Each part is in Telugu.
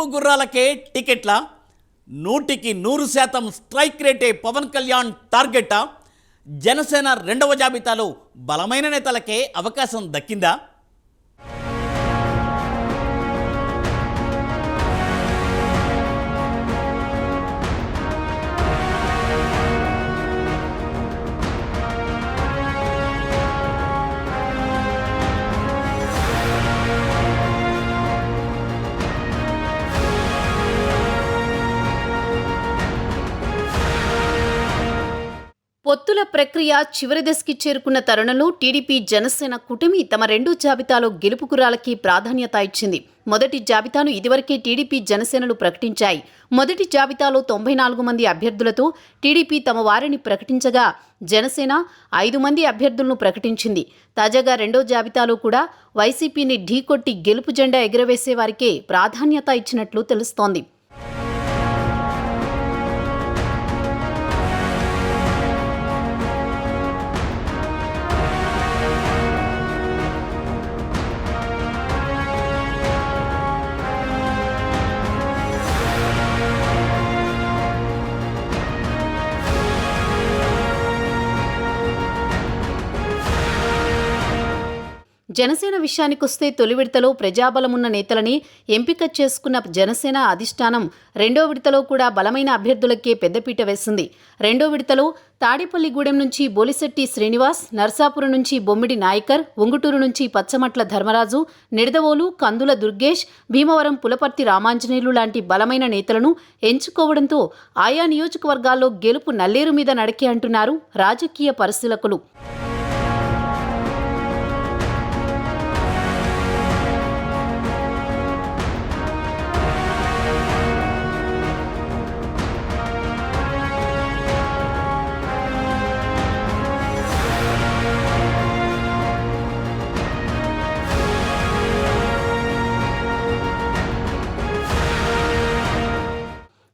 గెలుపు గుర్రాలకే టికెట్ల 100% స్ట్రైక్ రేటే పవన్ కళ్యాణ్ టార్గెటా? జనసేన రెండవ జాబితాలో బలమైన నేతలకే అవకాశం దక్కిందా? పొత్తుల ప్రక్రియ చివరి దశకి చేరుకున్న తరుణంలో టీడీపీ జనసేన కూటమి తమ రెండు జాబితాలో గెలుపు గుర్రాలకి ప్రాధాన్యత ఇచ్చింది. మొదటి జాబితాను ఇదివరకే టీడీపీ జనసేనలు ప్రకటించాయి. మొదటి జాబితాలో 94 మంది అభ్యర్థులతో టీడీపీ తమ వారిని ప్రకటించగా జనసేన 5 మంది అభ్యర్థులను ప్రకటించింది. తాజాగా రెండో జాబితాలో కూడా వైసీపీని ఢీకొట్టి గెలుపు జెండా ఎగురవేసే వారికే ప్రాధాన్యత ఇచ్చినట్లు తెలుస్తోంది. జనసేన విషయానికొస్తే తొలి విడతలో ప్రజాబలమున్న నేతలని ఎంపిక చేసుకున్న జనసేన అధిష్టానం రెండో విడతలో కూడా బలమైన అభ్యర్థులకే పెద్దపీట వేసింది. రెండో విడతలో తాడేపల్లిగూడెం నుంచి బోలిశెట్టి శ్రీనివాస్, నర్సాపురం నుంచి బొమ్మిడి నాయకర్, ఉంగుటూరు నుంచి పచ్చమట్ల ధర్మరాజు, నిడదవోలు కందుల దుర్గేష్, భీమవరం పులపర్తి రామాంజనేయులు లాంటి బలమైన నేతలను ఎంచుకోవడంతో ఆయా నియోజకవర్గాల్లో గెలుపు నల్లేరు మీద నడకే అంటున్నారు రాజకీయ పరిశీలకులు.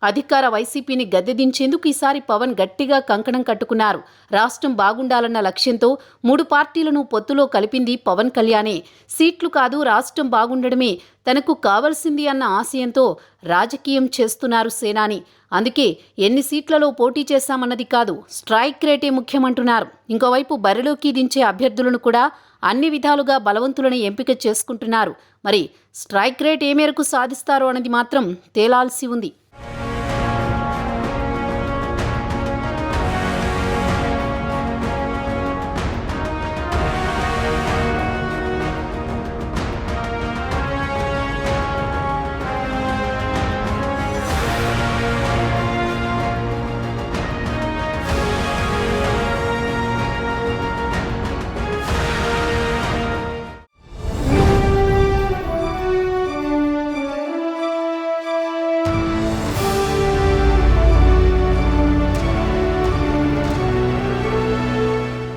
అధికార వైసీపీని గద్దెదించేందుకు ఈసారి పవన్ గట్టిగా కంకణం కట్టుకున్నారు. రాష్ట్రం బాగుండాలన్న లక్ష్యంతో 3 పార్టీలను పొత్తులో కలిపింది పవన్ కళ్యాణే. సీట్లు కాదు, రాష్ట్రం బాగుండడమే తనకు కావలసింది అన్న ఆశయంతో రాజకీయం చేస్తున్నారు సేనాని. అందుకే ఎన్ని సీట్లలో పోటీ చేశామన్నది కాదు, స్ట్రైక్ రేటే ముఖ్యమంటున్నారు. ఇంకోవైపు బరిలోకి దించే అభ్యర్థులను కూడా అన్ని విధాలుగా బలవంతులను ఎంపిక చేసుకుంటున్నారు. మరి స్ట్రైక్ రేట్ ఏ మేరకు సాధిస్తారో అన్నది మాత్రం తేలాల్సి ఉంది.